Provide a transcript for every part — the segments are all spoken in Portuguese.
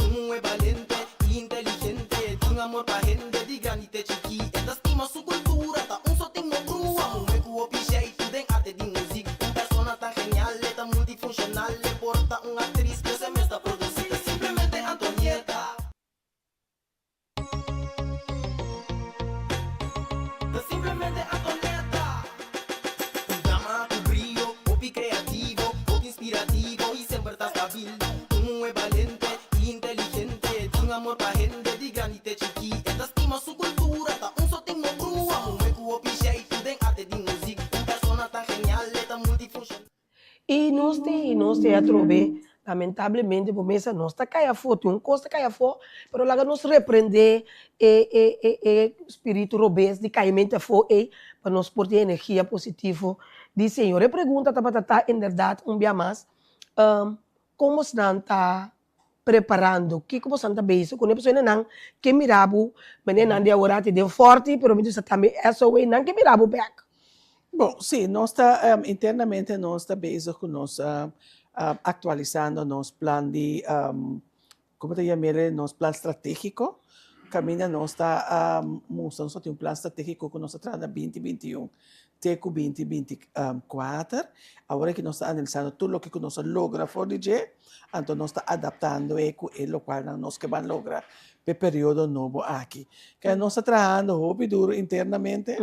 Tú es valiente y inteligente, tiene amor pa' gente, de granite chiqui. Esta estima su cultura, ta un sotín no brua. Mume cuo piche y tu den arte de música. Un persona tan genial, tan multifuncional, le porta una actriz que se me está producida. Simplemente Antonieta. Simplemente Antonieta. Un drama, tu brillo, popi creativo, popi inspirativo y siempre estás stabil. Tú es valiente y inteligente, tiene amor pa' gente, de granite chiqui. Esta estima su cultura, ta un sotín no brua. Mume cuo piche y tu den arte de música. Un persona tan genial, tan multifuncional. E nós te atrobe, lamentavelmente, por mesa nós está caia foto, um costa caia foto, pero lá nos repreender espírito robês de caimento fo para nós por ter energia positiva. Diz Senhor, e pergunta tá em verdade dia mais, como está preparando, que como está bem, quando a pessoa não que mirabo, mas não de agora te deu forte, pero me diz também essa way não que mirabo back. Bom, sim, nós está internamente nós está bezig com nós atualizando nosso plano de como te chama nosso plano estratégico. Caminha nós está mostrando só tem plano estratégico que nós está na 2021 até 2024. Agora que nós está analisando tudo o que nós logra for DJ, então nós está adaptando o qual nós que vamos lograr para período novo aqui. Que nós está trabalhando hobby duro internamente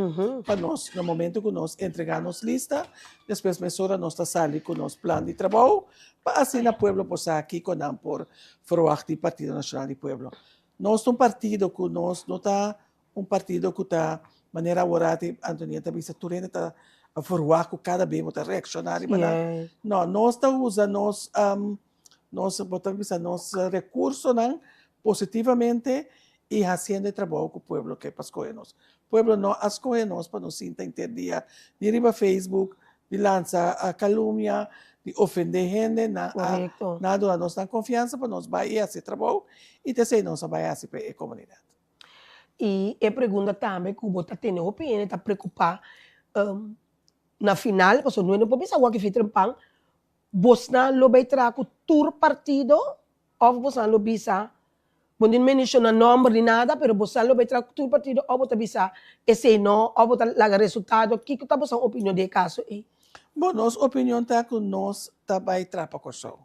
para nós, no momento que nós entregamos lista, depois mesura nós está saindo com nosso plano de trabalho, para assim o povo possa aqui com por forward do Partido Nacional do Pueblo. Nós um partido que nós não está partido que está maneira agora Antonieta bisa turena está a forward com cada vez está reaccionário para não nós está usando nós botamos nosso recurso não positivamente e fazendo trabalho com o povo que para escolher nós. O povo não escolhe nós para nos sinta interdia de riba Facebook, de lançar a calúnia, de ofender gente, nada nós dá confiança para nós vai esse trabalho e te nós vai essa para a comunidade. E a pergunta também que o bota tem opinião está preocupado na final, porque não pode pensar que fez pão, Bosna lo vai trazer o tour partido ou Bosna lo bisa não menciona nome de nada, mas você lo vai trazer o partido ou você bisa esse não ou você laga resultado. Que está a opinião de caso aí? Bom, nossa opinião está que nós também trapa corso.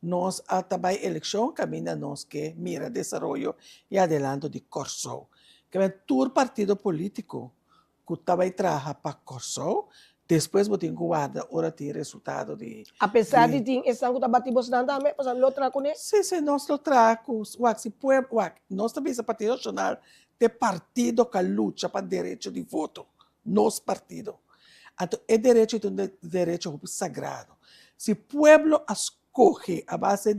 Nós também eleição caminha nós que mira desenvolvimento e adelanto de corso. Que é tour partido político que também trabalha para corso. Depois você tem que guardar ora ter resultado de. Apesar de ter essa que está batendo Bosna também, você lo trago né? Sim, nós lo tragamos. Nós também é Partido Nacional de partido que luta para direito de voto. Nosso partido. Então, é direito sagrado. Se o povo escolhe a base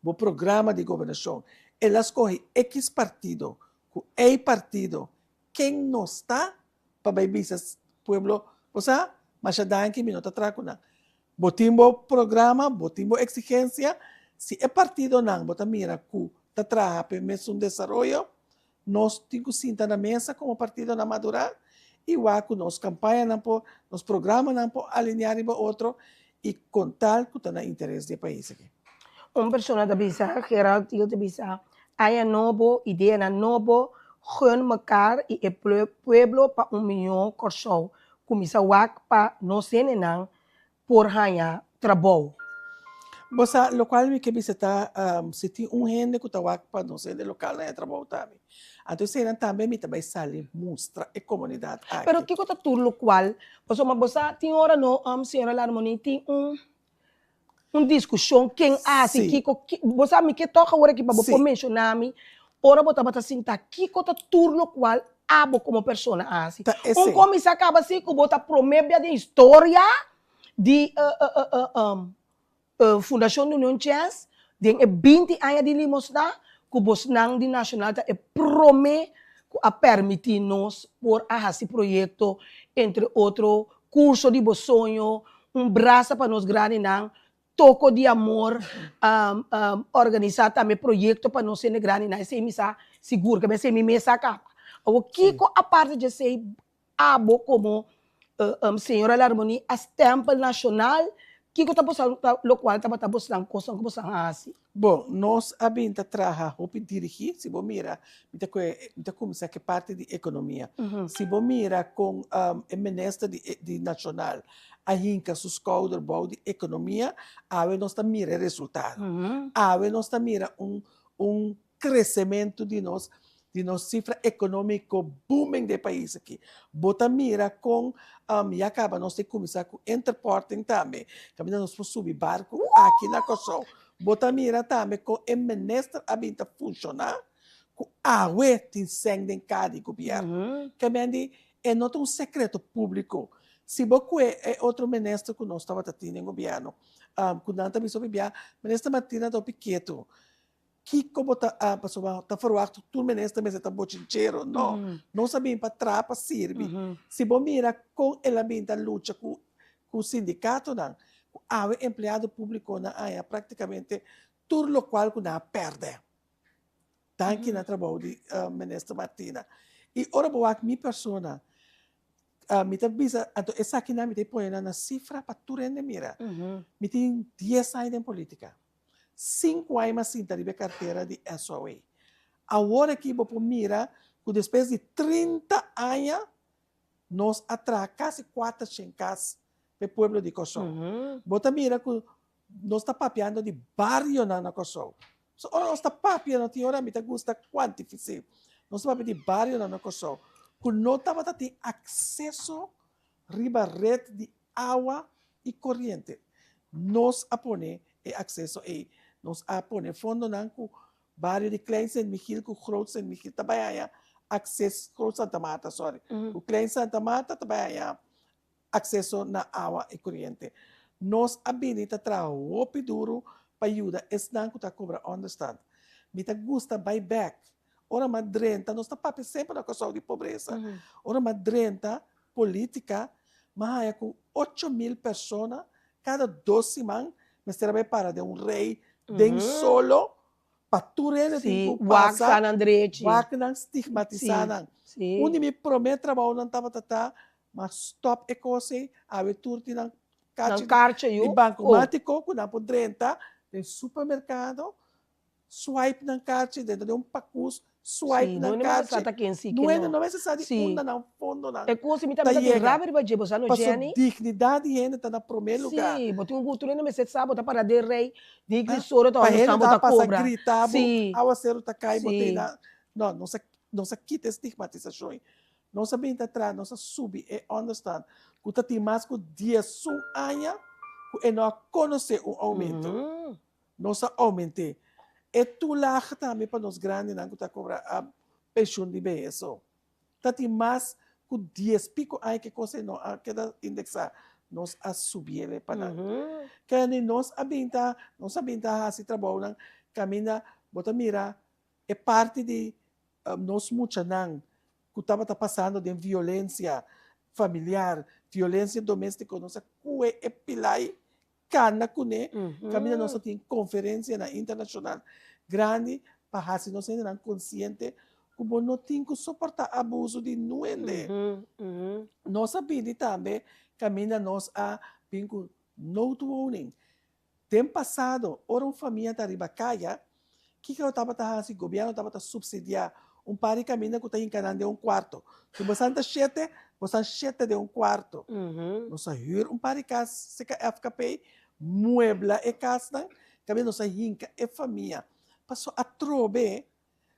do programa de governação, ele escolhe X partido, com E partido, quem não está para beber esse povo, você, mas já dá que minuto atrás, botimbo programa, botimbo exigência, se é partido não, bota mira que está trabalhando para mesmo desenvolvimento, nós temos que sentar na mesa como partido na madurar, igual que nos campanha, nos programas, alinhar com outro e contar que está no interesse do país. Uma pessoa da bisa, Gerald, eu te bisa, há novo ideia na novo, gun mekaar e o pueblo para milhão corso, comisa wak para nós nenang por ganhar trabalho. Você, local me que visitar, se tem gente que está wak para nós de local na trabalho também. Então, será também me também sale mostra a comunidade. Pero que está tudo local, porque você tem hora no senhora Larmoni tem discussão quem hace que você me que toca agora que para você mencionar me, ora você bota sentar que está tudo local abo como pessoa hace. Começo acaba assim que você promete a história de Fundação do União Chess, de 20 anos de limosna, que o Bosnang de Nacional promete a permitir-nos por esse projeto, entre outros, curso de sonho, braço para nos grandes, toco de amor, organizar também projeto para nós ser grandes, sem me seguro que vai ser minha capa. O que a parte de ser abo como senhora Larmoni, a stempel nacional Kiko tapos lo qual tapos lang kosong ko sa hasi. Bom, nós abinta traha hopi dirigir, se bom mira, mita começar que parte de economia. Se bom mira com o ministro de nacional, a hinca sus cauder bau de economia, ave nós tá mira resultado. Ave nós tá mira crescimento de nós cifra econômico booming de país aqui. Bota mira com e acaba nós tem que começar com interporting também. Caminha nós por subir barco aqui na Kosovo. Bota mira também com o ministro abinta funcionar com água tem sangue em cada governo. Caminha é não um secreto público. Se você é outro ministro que nós estava tendo em governo, quando nós também sobre o ministro Martina do Piqueto, que como tá faruak tu ministro também está bochincheiro, não sabia para trapa serve. Se bom mira com ela bem da luta com o sindicato não, o empregado público na área praticamente tudo o qual que não perde. Tanque na trabalho de ministro Martina. E ora boa minha persona me tá bisa então essa aqui na me tem põe na cifra para tu rende mira. Me tem 10 anos em política. 5 anos assim, tá de carteira de SOA. Agora que vou mira, que depois de 30 anos, nós atrás quase 400 casas para o povo de Kosovo. Bota mira que nós está papeando de barrio na Kosovo. So, nós está papeando, tem hora me gusta quantificar. Nós está papeando de barrio na Kosovo. Que não estava tendo acesso riba rede de água e corrente. Nós apone acesso a nós apone fundo nanco barrio de Klein Saint Michiel com Groot Saint Michiel também acesso Groot Santa Marta, sorry. O Klein Santa Marta também acesso na água e corrente. Nós habilita trabalho duro para ajudar esse nanco tá cobra understand. Me tá gusta buyback. Ora madrenta, nós tá papi sempre na questão de pobreza. Ora madrenta política, mas com 8.000 pessoas cada 2 semanas, mas será para de rei den solo paturene Sim, tem wak San Andrete. wak nang stigmatizanan. Sim. Undi me promet trabalho não tava tata, mas stop ekose, ave turti nang Nang karche de yun. banco mático, kuna po 30, de supermercado, swipe ng karche, dentro de pacus, swipe Sim, não ng é mais karche. essa quem se Não é necessário Sim. unda ng fundo ng É coisa me tá da botando yega. rápido para jebo, sabe, Passou Jenny? dignidade e ainda está na primeiro lugar. Sim, botou um cultura no mês sábado, tá para de rei, de Ah, grisoro, tá para no ele sambo, dá tá para cobra. gritar, Sim. ao ser tá cai, Sim. botei na não se quita estigmatização. Não se bem atrás, não se sube e understand. Que tá tem mais que dia sum anha, que não conhece o aumento. Não se aumente. E tu lá também para nós grandes, não que tá cobra a pensão de BSO. Tá tem mais que 10 pico aí que você não queda indexar. Nós a subir ele para kaya ni nós abinta se trabalho nang camina bota mira é parte de nós mucha nang que estava passando de violência familiar, violência doméstica, nossa cue é pilai cana cune camina nós tem conferência na internacional grande para se nós ainda consciente como não tem que suportar abuso de nuende. Nós sabemos também camina nós a pingo note owning. Tempo passado, ora uma família da Ribacaia, que eu estava assim, o governo estava subsidiar par de caminho que está encarando de quarto. Se você anda sete de quarto. Nós hir par de casa, se que FKP, muebla e casa, caminho nós hinca e família. Passou a trobe,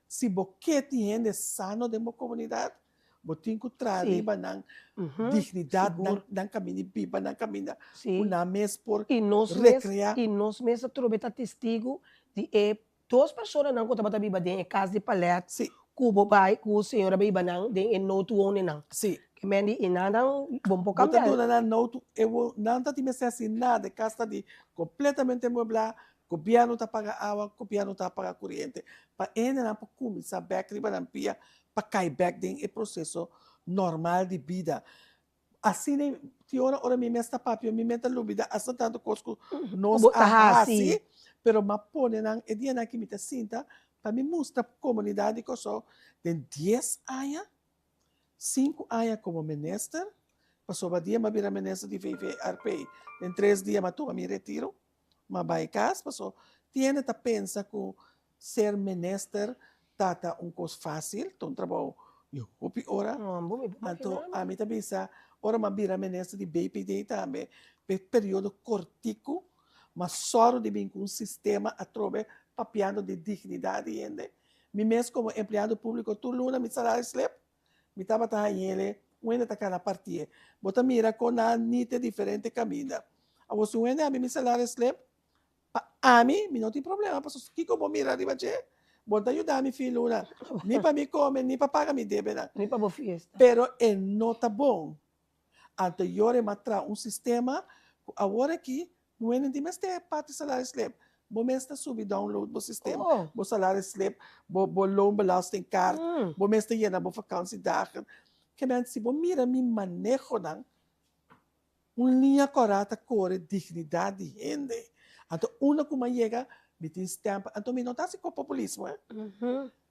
se boquete gente sano de uma comunidade, botin ko trariba ng dignidade ng caminho pipa ng caminho una mes por recrear e nós mesmo trobeta testigo de duas pessoas não conta bata biba de casa de palete cubo bai ku senhora biba não de no tu one não que mendi e nada bom pouco bota dona na noto eu não tá te me assim nada casa de completamente mueblar governo tá paga água governo tá paga corrente para ainda não para começar back riba ng pia para cair back dentro do processo normal de vida. Assim, ora me mesta papio, me meta lubida, asa tanto cosco nos ahasi, pero mapone nang dia na que me sinta, para me mostrar a comunidade que eu sou, de 10 anos, 5 anos como ministro, Passou o dia, mas vira ministro de VVRP. Em 3 dias, mas toma me retiro. Mas vai casa, passou. Tiene que pensar que ser ministro tata coisa fácil, então trabalho eu hopi ora. Bumi, Então, a mim também sa, ora mas vira ministro de BPD também, período cortico, mas só de bem com um sistema a trobe papiando de dignidade ainda. Me mesmo como empregado público, tu luna me salário slip, me tava tá ele, ainda tá cada partia. Bota mira com a nite diferente caminho. A você ainda a mim salário slip, a mim não tem problema, porque que como mira de bache, bota ajudar mi filho luna, nem para me comer, nem para pagar mi débito. Nem para boa fiesta. Pero não tá bom. Anterior matra sistema, agora aqui, não é nem mais ter parte salário slip. Bom mês tá subir download do sistema. Oh. Bom salário slip, bom loonbelasting kaart, bom mês tá iena, bom vakantiedagen. Que men se bom mira mi manejo nang linha correta core dignidade rende. Então, uma como chega, me tem stamp, então me não tá se com populismo,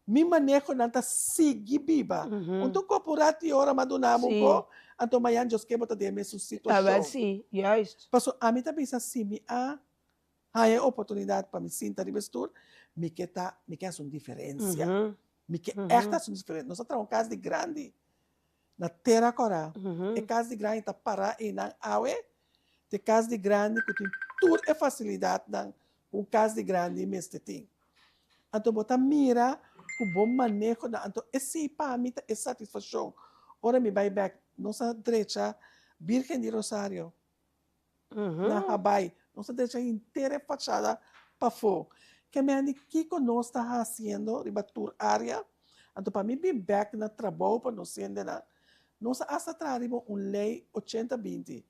mi manejo nang tá sigi biba. Então, corporati ora madunamo ko, então mayan Diyos que bota de mesmo situação. Sim, yes. Paso a mim também assim, me há oportunidade para me sentar de vestir, me quer uma diferença. Me quer esta é uma diferença. Nós temos um caso de grande na terra cora. É caso de grande tá para e não awe. Tem caso de grande que tem tudo é facilidade não. O caso de grande mesmo tem. Então bota mira o bom manejo da então esse para mim é satisfação. Ora me vai back nossa direita Virgem de Rosário. Na Habai, nossa direita inteira fachada para fora. Que me andi que nós está fazendo de batur área. Então para mim bem back na trabalho para nós sendo na nós hasta traríamos lei 80-20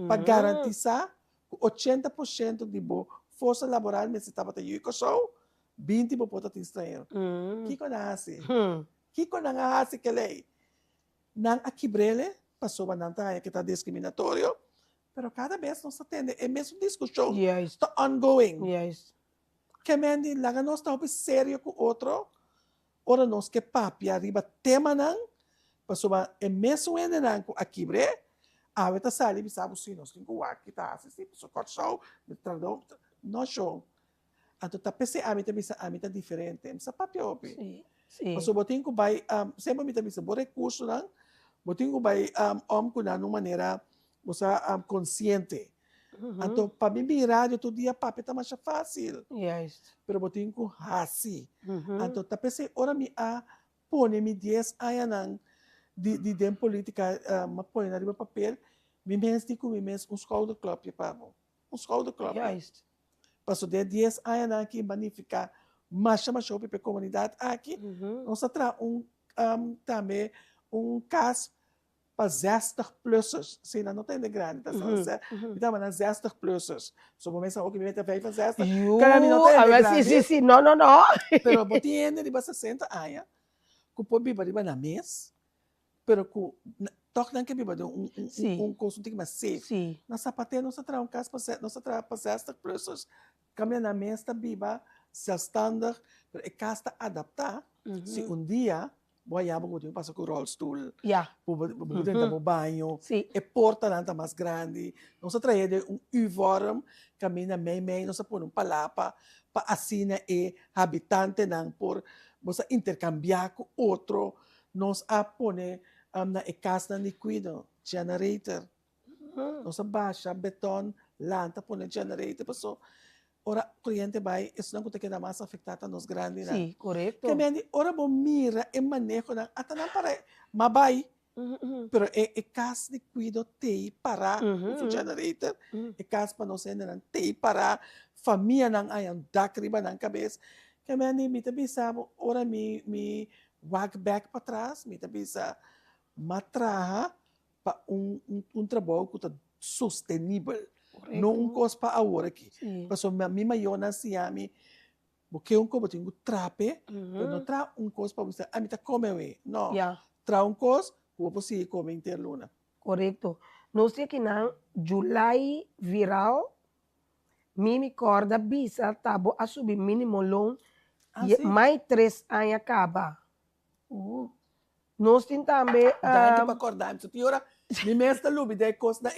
para garantizar 80% de boa força laboral me estava te yuko so 20 por pota estrangeiro. Que nasce? Que nasce que lei? Nang akibrele passou a nanta que está discriminatório, pero cada vez nós atende é mesmo discussão. Está ongoing. Que mendi lá nós está sério com outro. Ora nós que papi arriba tema nang passou é mesmo ainda nang com akibre. A veta sali bisabo sim nós tem que aqui tá assim so corção de trador no show. Então tá pense a mim tá diferente. Essa papi opi. Sim. Passou botin ko vai sempre me também bo recurso nang botin ko vai ko na numa maneira você consciente. Então para mim mirar todo dia papi tá mais fácil. Pero botin ko hasi. Então tá pense ora me pone me 10 anos de política ma põe na papel me mês de comer mês schouders club para schouders club. Passou de 10 anos aqui magnificar mas chama shopping para comunidade aqui. Nós tra também caso para 60-plussers. Sim, não tem de grande, tá só. Então, mas 60-plussers. So começa o que me mete vai fazer 60. Cara, não tem de grande. Sim, não. Pero botiene de 60 anos. Que pode viver na mês. Pero que toque não que viver curso tem mais safe. Na sapateia nós tra caso para 60-plussers. Caminha na mês tá viva zelfstandig, pero é casta adaptar. Se dia boiaba ko passa com o rollstool. Dentro do banho. É porta lá mais grande. Nós traímos U-vorm, caminha meio, nós põe palapa, para assim habitante não por você intercambiar com outro. Nós põe na casa de cuido, generator. Nós baixa beton, lanta põe generator, passou. Ora, cliente vai, isso não tem que mais afetada nos grandes. Sim, correto. Que me ora bom mira e manejo na até não para, mas vai. Pero é caso de cuido tei para o generator, é caso para nós ainda não tei para família não aí dak riba na cabeça. Que me também sabe, ora me wag back para trás, me também sabe matraha para trabalho que está sustentável. Não coisa para agora aqui. Passou minha maiona se ami, porque coisa tenho trape, não tra coisa para você. A mim tá come não. Tra coisa, o você come interluna. Correto. Nós temos que na July viral, me corda bisa tabo a subir mínimo loan e mais 3 anos acaba. Nós temos também para acordar, se piora Mi mesta lubi de cost na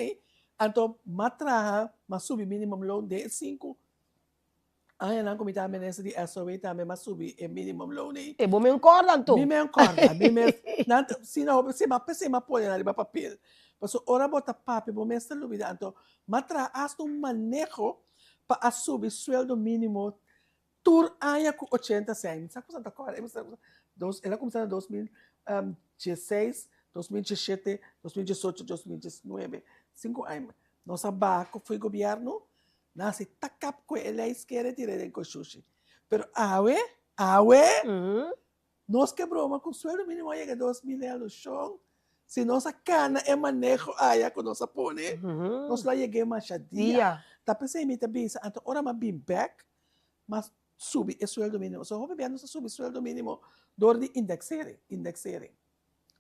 anto matraha masubi minimum loan de 5. Ay nan kung itame nesa di SOA tame masubi minimum loan E bom me acordam tu. Mi me acorda, mi me sina se ma pone na liba papel. Paso ora bota papi bo mesta lubi anto matra hasta un manejo pa asubi sueldo mínimo tur aya com 80 cents. Sabe quanto agora? Ela começou em 2016, 2017, 2018, 2019. 5 anos. Nossa banco foi governo, nasi takap ko ela esquerda tirada com sushi. Pero awe, nós quebramos com sueldo mínimo aí que 2.000 euros no chão. Se nossa cana é manejo aya com nossa pone, nós lá chegamos a dia. Tá pensando em mim também, então ora ma bim back, mas subi o sueldo mínimo. So, hobby não subi o sueldo mínimo door de indexering.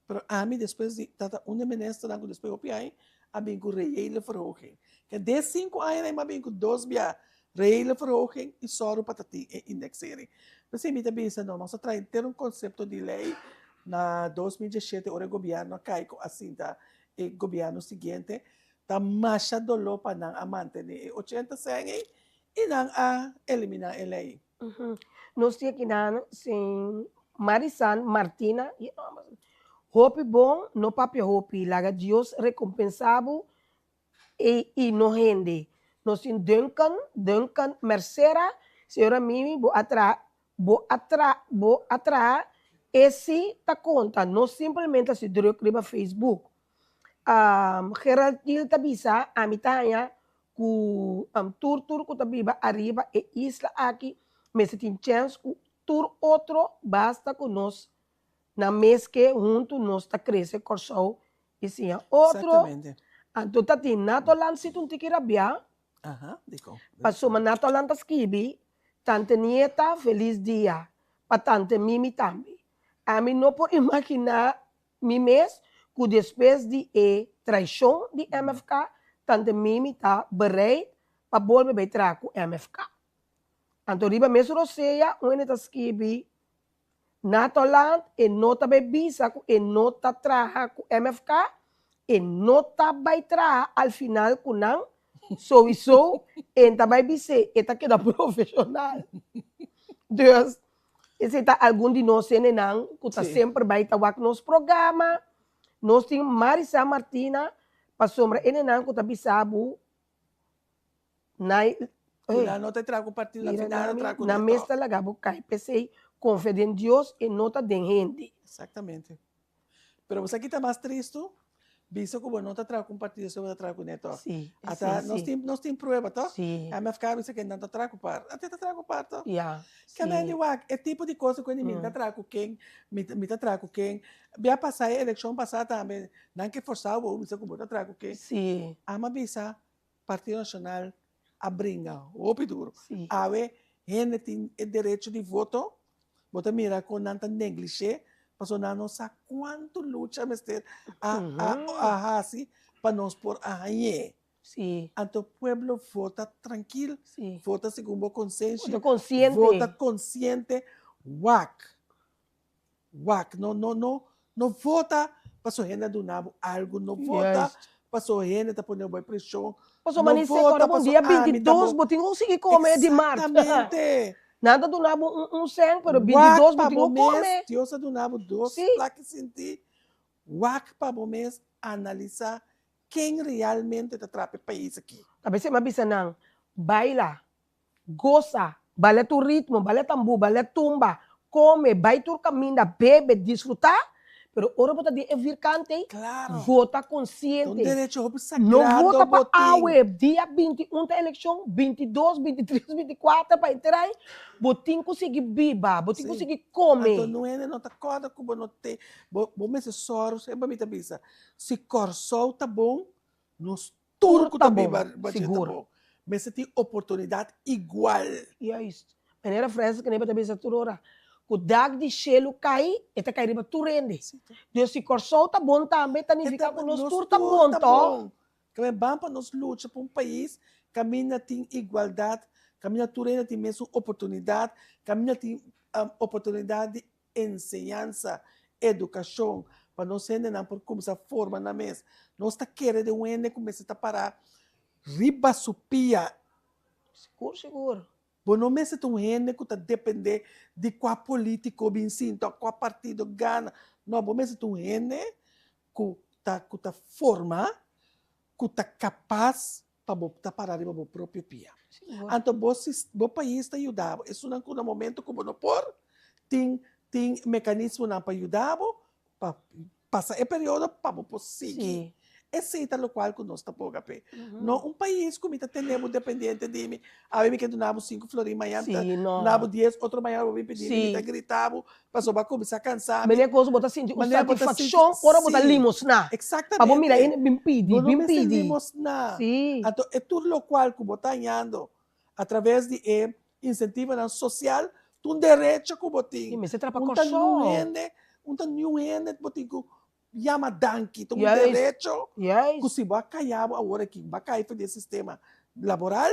Pero a mim, depois de tata ministro na depois o PI, a bem com reële verhoging. Que de 5 anos, a bem com 2 bia reële verhoging e só para tati indexering. Mas se me também não, mas trai ter conceito de lei na 2017, o governo caiu assim tá, o governo seguinte, tá macha dolo para não manter 80 cents e não a eliminar a lei. Nós temos aqui na Marisan Martina, hope bom, no papi hope, laga Deus recompensado e no rende. Nós temos Duncan Mercera, senhora Mimi, bo atra, esse tá conta, não simplesmente se escreva Facebook. Geraldine tabisa, a mitanya, ku tur ku tabiba arriba e isla aqui, mas tem chance ku tur outro basta com nós na mês que junto nós tá crescer corso e sim outro então tá tem natolan se tu tikira bia digo passou mas natolan tá skibi tante nieta feliz dia para tante mimi também a mim não por imaginar mi mês que depois de traição de MFK tante mimi tá bereid para volver bij trago MFK. Então, riba mesmo roceia, onde está escrito, Natoland, e nota bebisa, e nota traja com MFK, e nota vai traja al final com não, sowieso, e também bise, e tá queda profissional. Então, esse tá algum de nós, não, que tá sempre vai estar com nosso programa, nós temos Marisa Martina, para sombra, e não, que tá bisabo, não te trago partido na final, trago na mesa talaga, bukai pensei, confia em Deus e nota de gente. Exatamente. Pero você aqui está mais triste, visto que não te trago um partido, você trago neto. Sim. Até nós temos prova, tá? Sim. A MFK disse que não te trago par, até te trago par, tá? Yeah. Que é tipo de coisa que me trago quem, me trago quem. Via passar a eleição passada também, não que forçar o você como te trago quem. Sim. Ama bisa Partido Nacional a brinca, o duro. A ver, gente tem o direito de voto, bota mira com nanta negligê, passou não sabe quanto luta mister a assim para nós por aí. Sim. Então o povo vota tranquilo, vota segundo consciência, vota consciente, não vota para sua gente do nabo algo, não vota para sua gente tá pondo boa pressão. Passou mas agora bom dia 22, botinho conseguir comer de março. Exatamente. Nada do nabo cem, pero 22 botinho comer. Deus do nabo 2, lá que sentir. Wak para o mês analisar quem realmente está atrapalhando o país aqui. Talvez você me avisa não, baila, goza, baila tu ritmo, baila tambu, baila tumba, come, vai tu caminha, bebe, desfrutar. Pero ora bota de vircante, vota consciente. Não vota para a web, dia 21 da eleição, 22, 23, 24, para entrar, botinho conseguir biba, botinho conseguir comer. Então não é, não tá corda como não tem, bom mesmo soro, é para mim também, se corso tá bom, nos turco tá bom, seguro. Mas se tem oportunidade igual. E é isso. Maneira frase que nem para também essa turora. O dag de gelo cai, eta cai riba tu rende. Deus se corso tá bom também, significa que nos tur tá bom, tó. Que vamos para nos luta para um país, caminha tem igualdade, caminha tu rende tem mesmo oportunidade, caminha tem oportunidade de ensinança, educação, para nós ainda não por como essa forma na mesa. Nós está querendo um ende começa a parar riba supia. Seguro. Bom, não me se um ende que está depender de qual político bem sinto, qual partido gana. Não, bom, me se um ende que está forma, que está capaz para botar parar o próprio pia. Então, o país está ajudando. Isso não é um momento como não por, tem mecanismo para ajudar, para passar o período para seguir. Esse é o qual que nós estamos a ver. Não um país como está tendo dependente de mim. A mim que nós 5 flores amanhã, nós 10, outro amanhã eu vim pedir, me gritava, passou para começar a cansar. Mas é coisa botar assim, o satisfação, ora botar limosna. Exatamente. Para mira, ele me pede. Limosna. Então, é tudo o qual que está ganhando através de incentivo social, um direito que você tem. Mas você trapa corso. New ende, você chama danke, um direito que se vai cair agora que vai cair do sistema laboral,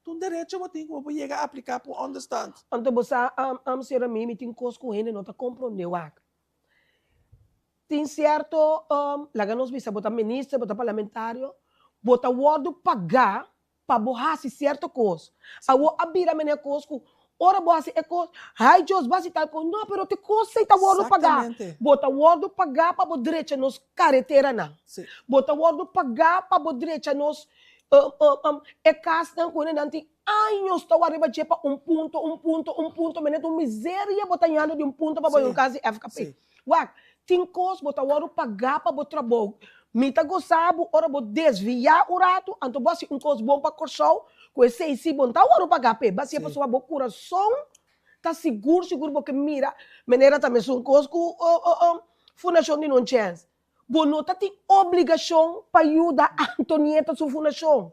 um direito que você tem chegar a aplicar para understand. Então você ser a mim tem coisa com ele não está compreendendo. Tem certo, lá nós visa botar ministro, botar parlamentário, botar word pagar para borrar certa coisa. A abrir a minha coisa ora boa se é coisa, ai Deus, basta tal coisa, não, pero te coisa se tá word pagar. Bota word pagar para botar direita nos carretera não. Bota word pagar para botar direita nos é casa não com não tem anos tá arriba de para um ponto, mas é miséria botando de um ponto para botar casa FKP. Uau, tem coisa bota word pagar para botar trabalho. Mita gostava, ora vou desviar o rato, então você coisa bom para corção. Com esse se bom tá o para HP, mas se a pessoa boa coração tá seguro porque mira, maneira também são coisas que fundação de não chance. Bonota tem obrigação para ajudar a Antonieta sua fundação.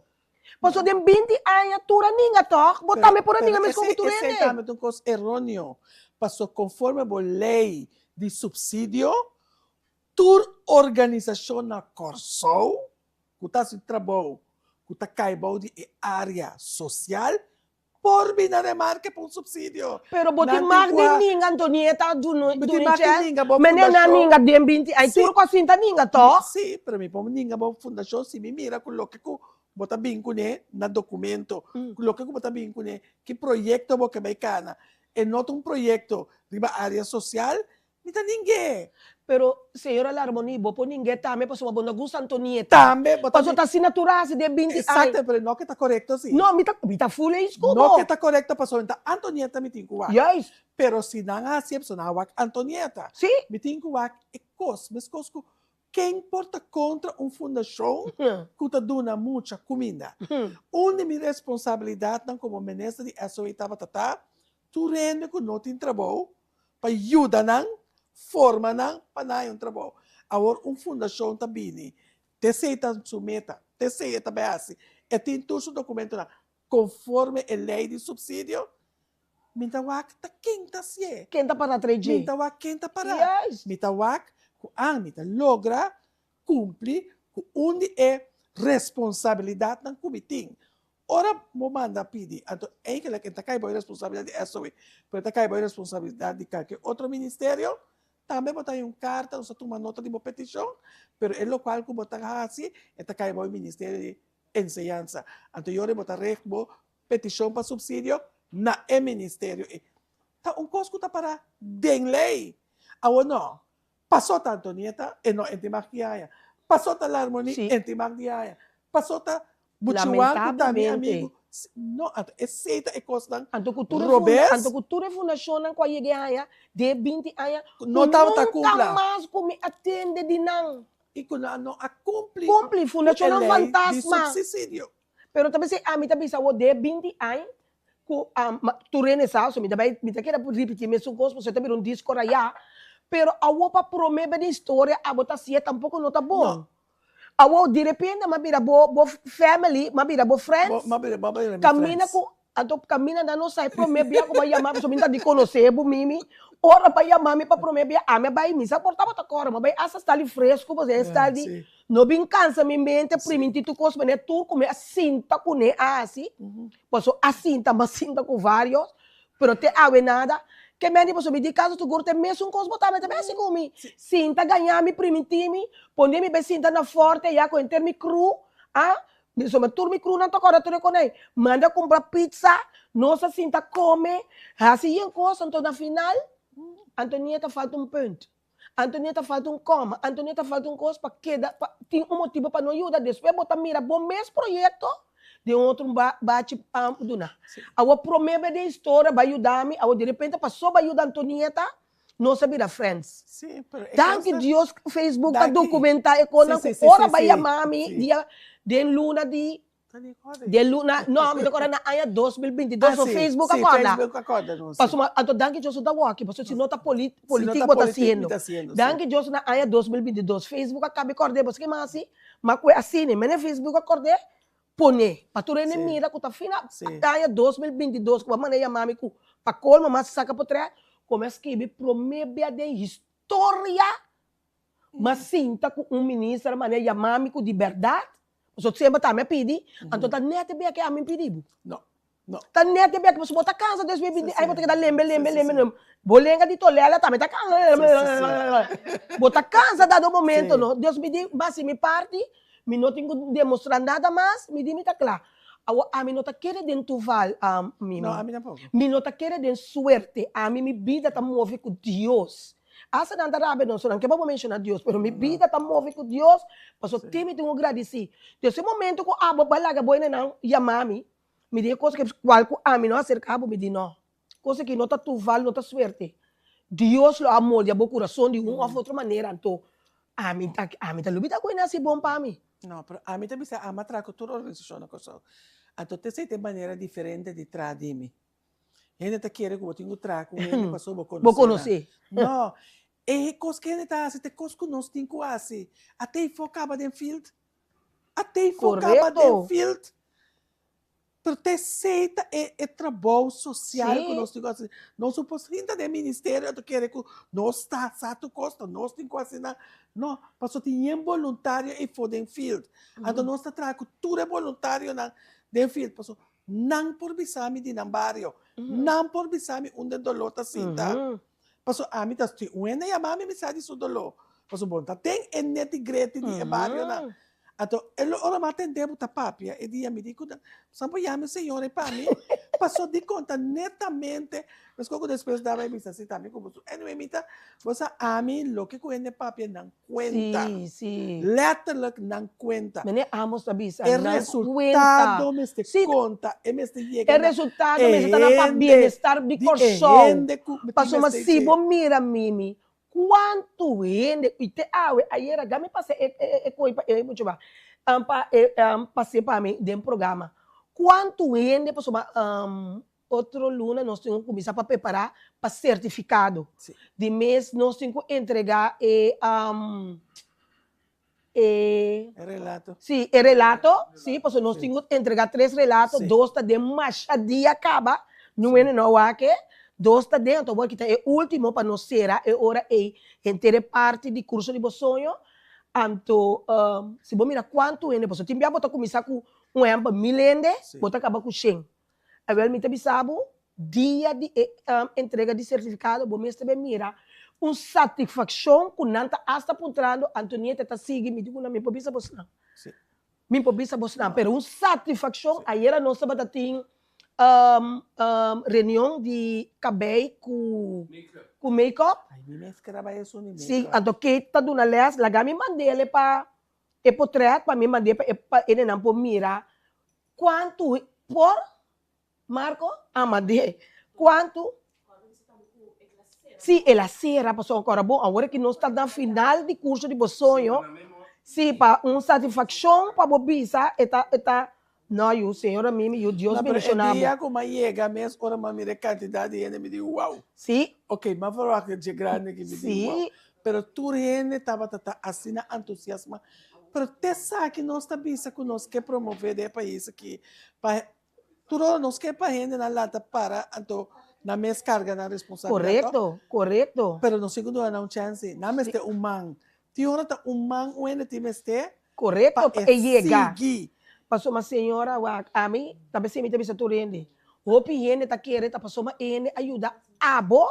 Passou de 20 anos, tura ninguém toca, botar-me por ninguém, mas como tu rende. Esse é uma coisa errônea. Passou conforme a lei de subsídio, tur organização na corção, que está se trabalho, que está caibou de área social, por vir na remarca para um subsídio. Pero bote mar de ninguém, Antonieta, do Nichel, menina ninguém de 20 anos, tur com a cinta ninguém toca. Sim, para mim, para ninguém, para fundação, se me mira, coloque que bota bem com na documento, coloque que bota bem com que projeto que vai cana, e não um projeto de área social, não tem ninguém. Pero, senhora Larmoni, por ninguém também, para sua bunda gusta Antonieta. Também, para sua assinatura de 20 anos. Exato, mas não que está correto assim. Não, me tá full isso. Não que está correto, para sua Antonieta me tem que uar. Yes. Pero se não há sempre, não há Antonieta. Sim. Me tem que uar é coisa, mas coisa quem importa contra uma fundação que está dando muita comida. Uma de minhas responsabilidades, como ministra de SOE, estava tu rende que não tem trabalho, para ajudar não, forma não para um trabalho. Agora, uma fundação também, te aceita sua meta, te aceita bem assim, e tem todos os documentos conforme a lei de subsídio, mitawak ta quem tá se quem tá para 3G. Mitawak quem tá para. Yes. Mitawak mita logra cumprir com onde é responsabilidade do comitê. Ora, mo manda pedir, então, é que quem tá caindo a responsabilidade é SOE, mas tá caindo a responsabilidade de qualquer outro ministério, também botar uma carta, nós tomamos nota de uma petição, mas é o qual que botar assim, é tá caindo o Ministério de Enseñanza. Então, eu vou botar petição para subsídio na ministério. Então, coisa que está para de lei. Agora, não. Passou a Antonieta, e não entre Marquiaia. Passou a Larmoni, entre Marquiaia. Passou a Butchuan, que também amigo. Não, aceita e costa. A cultura fundação com a Igreja de 20 anos. Não estava a cumprir. Nunca mais me atende de não. E quando não a cumpre. Cumpre, fundação é um fantasma. De subsídio. Pero também se a mim também sabe de 20 anos. Tu renesaço, me também quer repetir mesmo coisa, você também um disco aí. Pero a opa promete de história, a botar se tampouco não tá bom. A o de repente, mas vira bo family, mas vira bo friends. Camina com caminha da nossa promete como a chamar, só me tá de conhecer, bo mimi. Ora para chamar me para promete, a me vai me suportar botar cora, mas vai essa está ali fresco, você está ali. Não bem cansa me mente, primeiro tu coisa, mas tu come a cinta com né assim. Posso a cinta, mas cinta com vários, pero te ave nada. Que me diz, me diz caso tu curte mesmo com os botar, também assim comigo. Sinta ganhar me primitimi, poner me besinta na forte, já com enter me cru, ah, me soma turmi cru não toca tu reconhece. Manda comprar pizza, nossa sinta come, assim em coisa, então na final, Antonieta falta um ponto. Antonieta falta um coma, Antonieta falta um coisa para queda, tem um motivo para não ajudar, depois botar mira bom mês projeto, de outro bate duna. Eu prometo de história vai ajudar-me, eu de repente passou para ajudar Antonieta, não sabia friends. Sim, pero Danke Deus, Facebook tá Daqui. documentar e quando ora vai chamar-me dia de luna de luna, não, me agora na ano 2022 o Facebook acorda. Facebook acorda, não. Passou uma, então danke Deus da walk, passou se nota político tá bota político, sendo. Danke Deus na ano 2022 Facebook acaba acordar, você que mais assim, mas assim, né, mas Facebook acordar pone, para tu rene mira que tá fina, ano 2022 que vai chamar me para colma mas saca por trás, começa que me promete de história, mas sinta com ministro maneira chamar-me de verdade. Você sempre tá me pedir, então tá net bem que a mim pedir. Não. Tá net bem que você bota casa 2020, aí você tá lembra. Bolenga de tolela também tá casa. Bota casa dado momento, não. Deus me diz, mas se me parte, me não tenho que demonstrar nada mais, me diz me tá claro. A mim não tá querendo tuval a mim. Não, a mim não. Me não tá querendo suerte, a mim minha vida tá move com Deus. Asa não tá não, só não que vamos mencionar Deus, mas minha vida tá move com Deus, passou tempo tenho agradecer. Desse momento que a balaga boa não, chamar-me, me diz coisa que qual a mim não acercava, me diz não. Coisa que não tá tuval, não tá suerte. Deus lo amor, já o coração de uma ou outra maneira, então a mim tá lubita coisa assim bom para mim. Não, pero a mim também se ama trago toda a organização na coisa. Então tem maneira diferente de trazer-me. Ele tá querendo que eu tenho trago, ele passou vou conhecer. Não. E coisa que ele tá assim, tem coisa que nós temos assim, até focava no field. Até focava no field. Pero te aceita é trabalho social que nós temos assim. Nós supostamente ainda de ministério, eu quero que nós está sato costa, nós temos assim, não, passou tem voluntário e for no field. Então nós está trago tudo é voluntário na no field, passou não por bisami de nambario, não por bisami onde dolor tá sinta. Passou a mim tá sti, uena ya mami me sabe isso dolor. Passou bom, tá tem net grete de barrio na. Então, ele ora matendemos tá papia, e dia me digo, sampo ya me senhora para mim, passou de conta netamente, mas como depois dava me assim também como anyway mita, você a mim lo que coende papia não conta. Sim. Letterlijk não conta. Mene amos tabisa. O resultado me este conta, e me este llega. O resultado me está na bem-estar de coração. Passou mas se bom mira mimi. Quanto rende, e te aí era game passei muito bem, passei para mim de um programa. Quanto rende, passou outro luna nós temos que começar para preparar para certificado. De mês nós temos que entregar relato. Sim, relato, sim, passou nós temos que entregar 3 relatos, 2 de machadia acaba, não é não aqui. 2 está dentro, porque é o último para nós ser, é hora inteira parte do curso de sonho. Então, se você mirar quanto é, você tem que começar com milende, você acaba com 100. Agora, me tem dia de entrega de certificado, você também mira uma satisfação com nanta hasta apontando, Antonieta está seguindo, me digo, não me pode saber você não. Me pode saber você não, mas uma satisfação, aí era nossa batatinha, reunião de cabelo com make-up. Sim, então que está dando aliás, lá me mandei ele para e portrait para me mandei para ele não pode mirar quanto por Marco, mandei quanto. Sim, ela será passou agora bom, agora que nós está na final de curso de sonho, sim, para uma satisfação para bobisa, está não, o Senhor a mim, o Deus me mencionava. Não, mas como chega mesmo, ora me mire quantidade e me diz, uau. Sim. Ok, mas vou falar que é grande que me diz, uau. Pero tu gente estava assim na entusiasmo. Pero te sabe que nós também que nós quer promover o país aqui. Tu nós quer para gente na lata para, então, na mesma carga na responsabilidade. Correto. Pero no segundo não chance, não este humano. Ti ora tá humano, o ene ti este. Correto, para chegar. Seguir. Passou uma senhora, a mim, também se me teve essa turende. O piene tá querendo, passou uma ene ajuda a bo,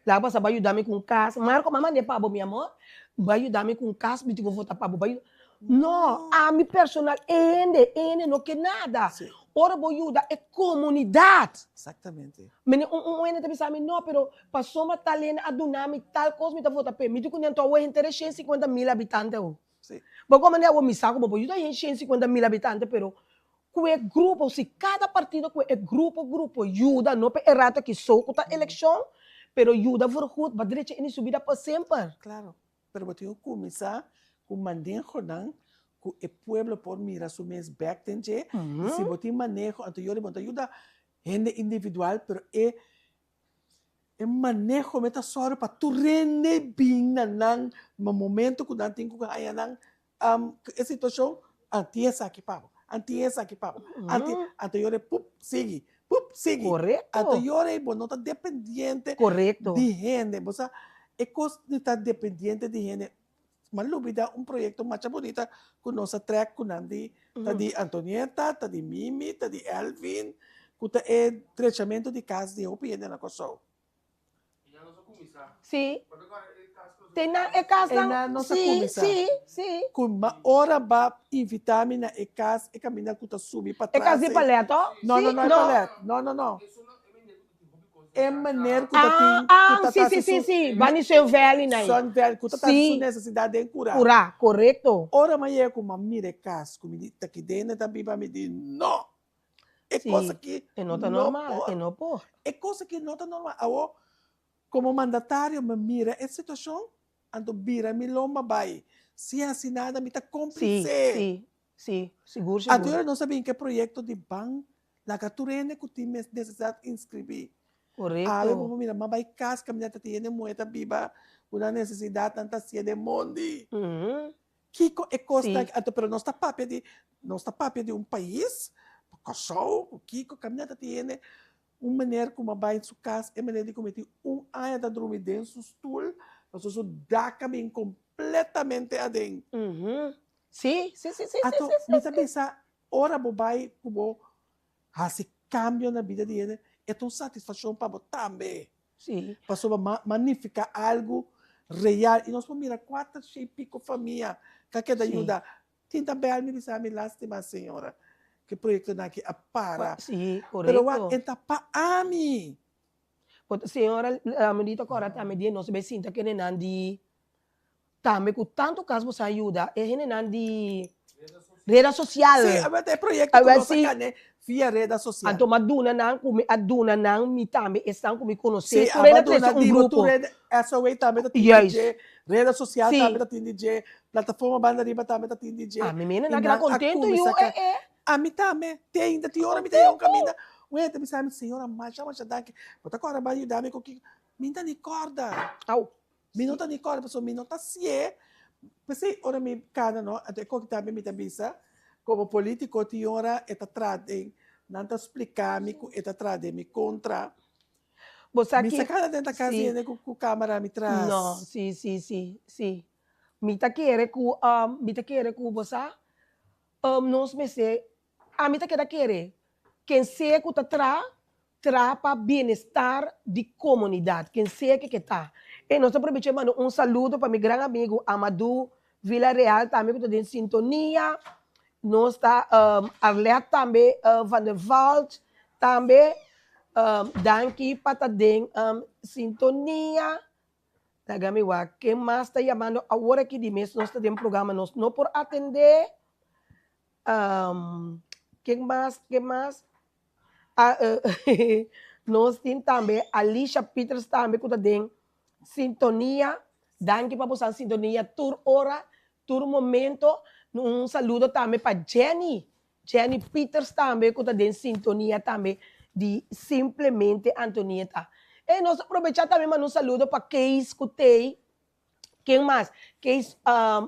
Lá passa vai ajudar-me com casa. Marco, mamãe, é para meu amor. Vai ajudar-me com casa, me digo, vou para vai. Não, a minha personal, ele não quer nada. Sim. Ora, vou ajudar, é comunidade. Exatamente. Mas ainda está pensando, não, pero passou uma talena a dunami tal coisa, me está voltando para mim. Me digo, eu tenho 150 mil habitantes. Sim. Mas como eu me saco, vou ajudar 150 mil habitantes, pero que grupo, se cada partido que é grupo, ajuda, não para errado que sou com a eleição, pero ajuda por tudo, para direita e subida para sempre. Claro. Pero você tem que começar com o manejo, não? Que o povo pode mirar seu mês back, e se você manejo, anterior, você ajuda gente individual, pero é manejo metasoro para tu rende bem nang momento que não tem que ganhar nang a situação antes aqui papo anterior sigue Correto. anterior não está dependente Correto. de gente você é coisa de estar dependente de gente mas lubida projeto mais bonita com nossa track com Nandi tá de Antonieta tá de Mimi tá de Elvin que tá é tratamento de casa de opinião na coisa. Sim. Tem na casa. É na nossa comissão. Sim. Com uma hora para invitar-me na casa e caminhar com a subir para É trás. casa de paleta? Não, é paleta. Não. É maneira que Sim. Vai no seu velho, né? São velho, que está sua necessidade de curar. Curar, correto. Ora, mas é como mira casa, como está aqui dentro, também para me dizer, não. É coisa que é não está normal, é não pode. É coisa que não está normal. Agora, como mandatário, me mira a situação, ando vira me lomba vai. Se assinada, me está cúmplice. Sim, seguro. Agora não sabia em que projeto de banco, la caturene que tem necessidade de inscrever. Correto. Ah, vamos mira, mas vai casa, caminhada tiene moeda viva, uma necessidade tanta cia de mundi. Kiko é costa, pero não está papel de país, casal, Kiko caminhada tiene maneira como vai em sua casa, é maneira de cometer ano da dormir dentro do stool, mas isso dá caminho completamente adentro. Sim. Então, me pensa, ora bobai como esse cambio na vida dele, é tão satisfação para você também. Sim. Para magnificar algo real. E nós vamos mirar 4 e pico família que quer ajuda. Tem também me pensar, me lástima, senhora, que projeto aqui a para. Sim, correto. Pero entra para a mim. Senhora, me dito agora também de nós bem sinta que não de também com tanto caso você ajuda, é não de rede social. Sim, é projeto que nós né? Via rede social. Então, aduna não me também estão com me conhecer. Sim, aduna grupo. Essa way também tá rede social também tá TNG, plataforma banda riba também tá TNG. A menina não quer contento e eu a mim também tem ainda tem hora me tem caminho. Ué, me sabe senhora, mas daqui. Bota agora vai ajudar-me com que me dá nem corda. Minuta nem corda, pessoal, minuta se é. Pensei, ora me cada não, até que também me tambisa. Como político, tem hora eta tradem, não te explicar me eta tradem me contra. Você aqui. Me sacada dentro da casinha com a câmera me traz. Não, sim. Me tá querendo que você, nós me sei, a me tá querendo quem sei que tá para bem-estar de comunidade, quem sei que tá. E nós aproveitamos saludo para meu grande amigo Amadou Villarreal, também que está em sintonia. Nós está Arlete também, Van der Wald também, Danke para estar sintonia. Quem mais está chamando agora aqui de mês, nós temos programa, nós não por atender. Quem mais? Nós temos também Alicia Peters também, que está em sintonia. Danke para você sintonia, tur hora, tur momento. Saludo também para Jenny Peters também, que está em sintonia também, de simplesmente Antonieta. E nós aproveitamos também para saludo para Keis Kutei. Quem mais? Keis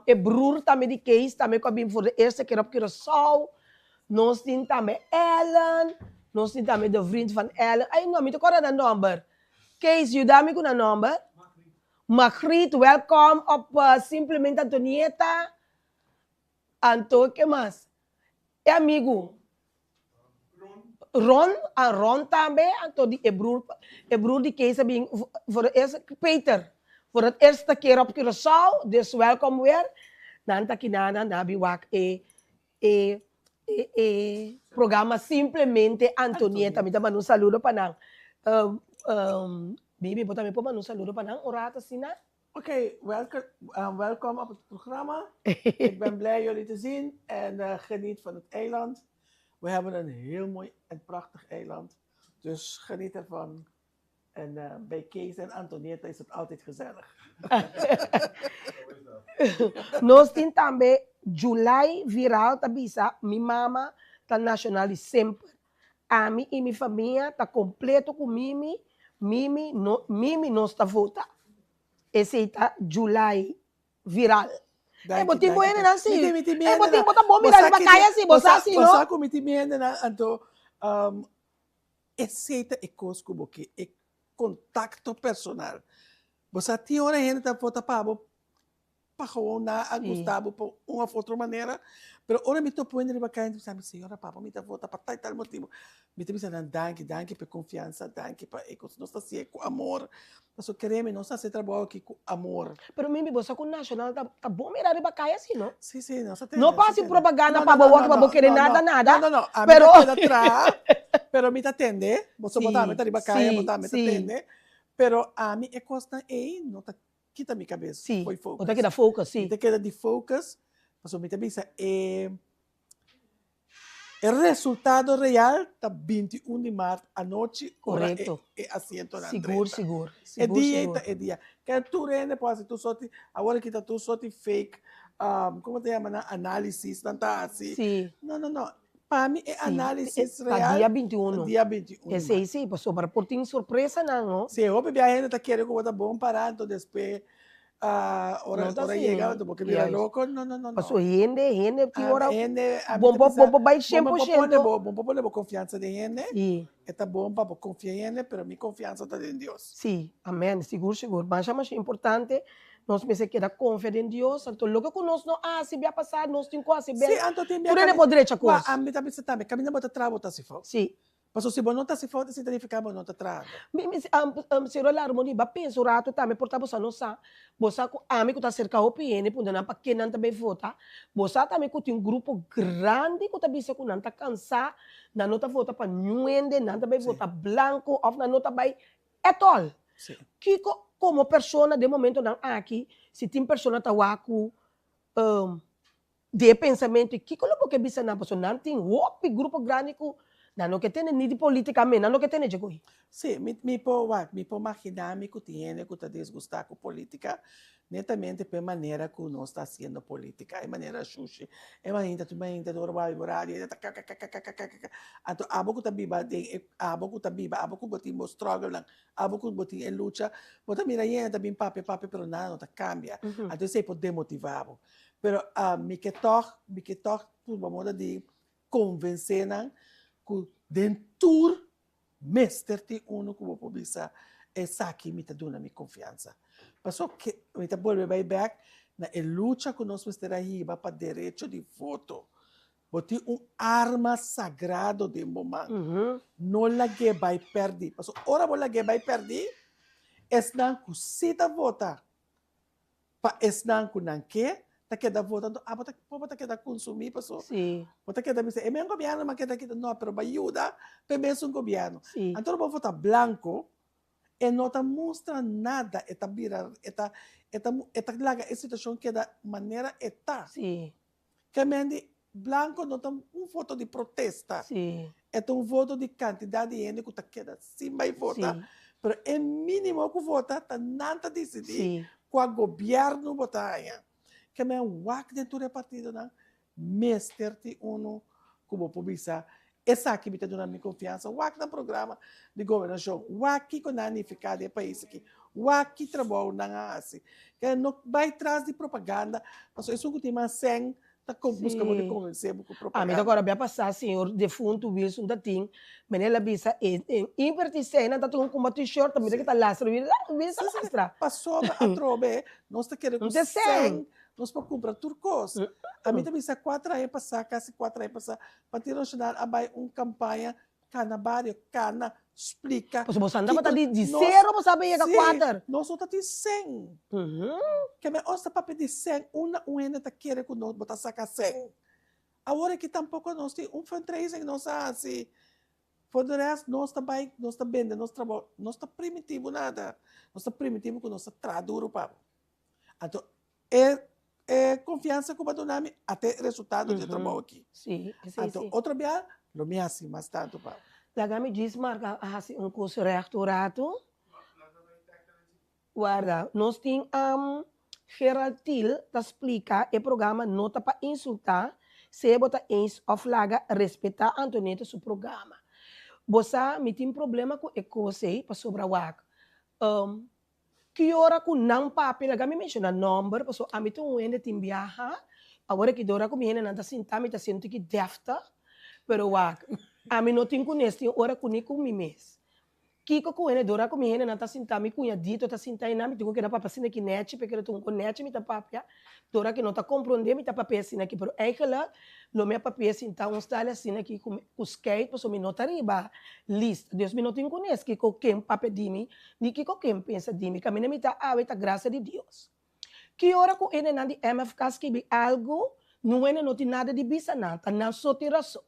é brur também de Keis, também que eu vim for eerste keer op Curaçao. Nós temos também Ellen, nós temos também de vriend van Ellen. Ai, não, me toca na number. Keis, ajuda-me com a number. Magritte, welcome op simplesmente Antonieta. Anto, que mais? É amigo. Ron também, então de broer die Kees hebben voor het eerste, Peter, voor het eerste keer op Curaçao, dus welkom weer. Dan takinana nabi wak programa Simplesmente Antonieta. Mita man un saludo pa nang. Bibi, bota mi po man un saludo pa nang orata sina. Oké, welkom op het programma. Ik ben blij jullie te zien en geniet van het eiland. We hebben een heel mooi en prachtig eiland, dus geniet ervan. En bij Kees en Antonietta is het altijd gezellig. Nós tem também July viral tabisa, mi mama tá nacional e sempre. A mim e minha família tá completo com Mimi nós tá vota. Esse tá July viral. É botim bueno na sim. É botim bota bom mirar para cair assim, bossa assim, não? Bossa com mitimenda na anto aceita e cosco porque é contacto personal. Bossa tinha hora gente tá vota para gewoon na a Gustavo por uma outra maneira, pero ora me tô pondo riba cair, sabe, senhora papa, me tá vota para tal motivo. Me tem pensando, danke por confiança, danke para ecos, nós tá assim com amor. Nós queremos, nós tá se trabalho aqui com amor. Pero mimi bossa com nacional tá bom mirar riba cair assim, não? Sim, nós tá não passa propaganda para boa que para querer nada. Não. A pero me atrás, pero me tá atende, você botar me tá riba cair, botar me tá atende. Pero a mim é costa ei, não tá quita minha cabeça. Sim. Foi focus. Outra que dá focus, sim. Outra que dá de focus. Mas o me também o resultado real tá 21 de março à noite. Correto. É assento na Seguro. É dia. Que tu rende pode tu só agora que tá tu só fake como te chama na análise, não tá assim. Sim. Não. Para mim é análise real. Tá dia 21. Dia 21. Esse passou para por ter surpresa não. Se eu be a gente tá querendo que tá bom parar, então depois hora chega, porque vira louco. Não. Passou rende que hora. Bom vai 100%. Bom levar confiança de gente. Sim. É bom para confiar em gente, pero minha confiança está em Deus. Sim, amém, seguro. Mas é mais importante. Nós me queda confiar em Deus. Então, logo que nós não, se vai passar, nós temos quase bem. Sim, então tem minha. Tu não pode direito a coisa. A mim também, caminha bota travo, tá se for. Sim. Mas se você não está se for, se verificar, não está travo. Se rolar harmonia, vai pensar o rato também, porta você não sabe. Você com amigo está cerca o PN, punha na para não também vota. Você também tem um grupo grande que está bisa com não está cansado, não nota vota para nuende, não também vota branco, ou não nota vai é tol. Kiko como pessoa de momento não aqui, se tem pessoa tá waku de pensamento, Kiko logo que bisa na pessoa não tem outro grupo grande que não que tem nem de politicamente, não que tem de coisa. Sim, me pode imaginar que tem que está desgostar com política, netamente pela maneira que nós está fazendo política, é maneira xuxi, é maneira do horário, então abo que está viva, abo que botin struggle, abo que botin em luta, botar mira aí também papi, pero nada não cambia, então isso pode demotivar, pero me que toque por uma moda de convencer que dentro mestre te uno que vou publicar essa aqui me tá dando minha confiança. Passou que me tá volve back na luta que nós mestre aí para direito de voto. Boti arma sagrado de momento. Não la que vai perder. Passou ora bola que vai perder. Esnan que se tá vota. Pa esnan que não quer tá queda votando, bota queda consumir, pessoal. Sim. Bota queda dizer, é meu governo, mas queda não, pero vai ajudar, para um governo. Sim. Então, vou votar branco, e não tá mostra nada, eta vira, eta laga a situação que da maneira eta. Sim. Que mende branco não tá voto de protesta. Sim. É voto de quantidade de gente que tá queda sim vai votar. Sim. Pero é mínimo que vota, tá nada decidir, Sim. com o governo votar. Que me wak dentro do partido na mestre ti uno como publicar essa aqui me tá dando minha confiança wak no programa de governação wak com a unificada país aqui wak trabalho na assim que não vai atrás de propaganda mas isso que tem mais sem tá com busca de convencer com propaganda. Mas agora vai passar senhor defunto Wilson da ting menela bisa invertir cena tá com uma t-shirt também que tá lastra bisa lastra passou a trobe nós tá querendo sem nós para comprar turcos. A mim também se 4 anos passar, quase 4 anos passar, Partido Nacional abai campanha cada barrio, cada explica. Pues você anda que para de nós- zero, você sabe que Sim, 4. nós outros temos 100. Que me osta para pedir 100, uma tá querendo que nós botar sacar 100. Agora que tampouco nós temos fundraising, nós assim, por o resto, nós também, nós também, nós trabalho, nós tá primitivo nada. Nós tá primitivo que nós tá duro para. Então, é confiança que o nome até resultado de trabalho aqui. Sim, Então, sim. outro dia, lo me assim, mas tanto para. Daga me diz, marca, assim, curso rectorato. Guarda, nós temos Geraldil, que explica o programa Nota para Insultar, se bota ens of laga respeitar Antonieta seu programa. Você me tem problema com o coisa para sobrar o que hora que não papel, agora me menciona number, porque a mim tem ainda tem viaja, agora que dora com minha não sinta, me tá sentindo que defta, pero a mim não tem conhece, hora com nem com mim mês. Kiko ko ene dora ko mi hene nata sinta mi kunya dito ta sinta ina mi tingo que na papa sina que net porque eu tenho net mi ta papia dora que não ta compreender mi ta papia sina que pero eigenlijk lo me papia sinta um style sina que com skate posso mi nota riba list Deus mi não tenho conhece que quem papia dimi ni que quem pensa dimi camina mi ta ave ta graça de Deus que hora ko ene nandi MFK que bi algo não ene não tem nada de bisa nanta não só tiração.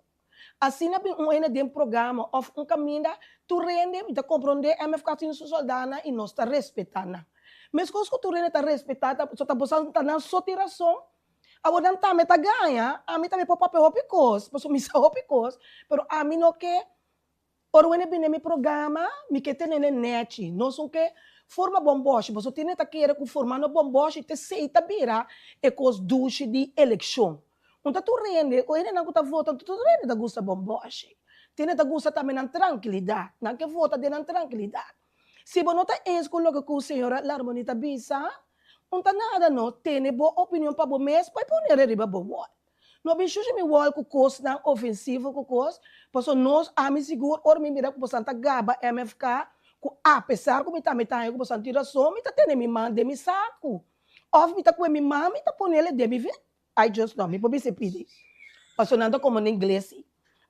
Assim, não tem programa, ou caminho, tu rende, tu compreende, MFK tem sua soldana e nós está respeitando. Mas quando tu rende, está respeitando, só está buscando, está na sua tiração, agora não está, meta ganha, a mim também pode papel picos, posso me sair picos, mas a mim não quer, ora, o meu programa, me quer ter net, não são que forma bomboche, você tem que querer que formando bomboche, te seita bira, e cos duche de eleição. Então, tu rende, o ele não está votando, tu rende da gusta bomboche. Tiene da gusta também na tranquilidade, não que vota de na tranquilidade. Se você não está escolhendo com a senhora, a harmonia bisa, não está nada, não. Tem boa opinião para o mês, pode pôr riba bom wall. Não bicho me wall com coisa não ofensivo com coisa, porque nós a mim seguro, or me mira com Santa Gaba MFK, apesar que me está metendo com Santa Tiração, me está tendo me manda me saco. Of me está com me mãe, me está pondo ele de me ver. I just know, me pode ser pedir. Passando como em inglês.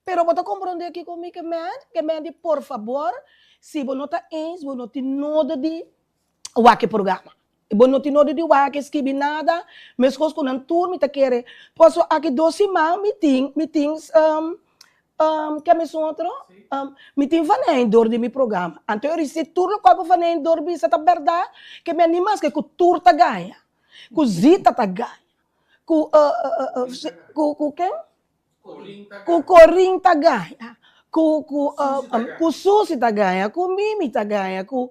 Pero você compreender aqui comigo que me por favor, se você não está ens, você não tem nada de o programa. Você não tem nada de o que escrever nada, mas coisas que não turma está querendo. Posso aqui 12 meetings, que me são outro, meeting vanendor de meu programa. Então eu recebi turno como vanendor, bisa tá verdade, que me animas que o tur tá ganha, que o zita tá ganha. Com quem? Com Corim tá ganha, com Susi tá ganha, com Mimi tá ganha, com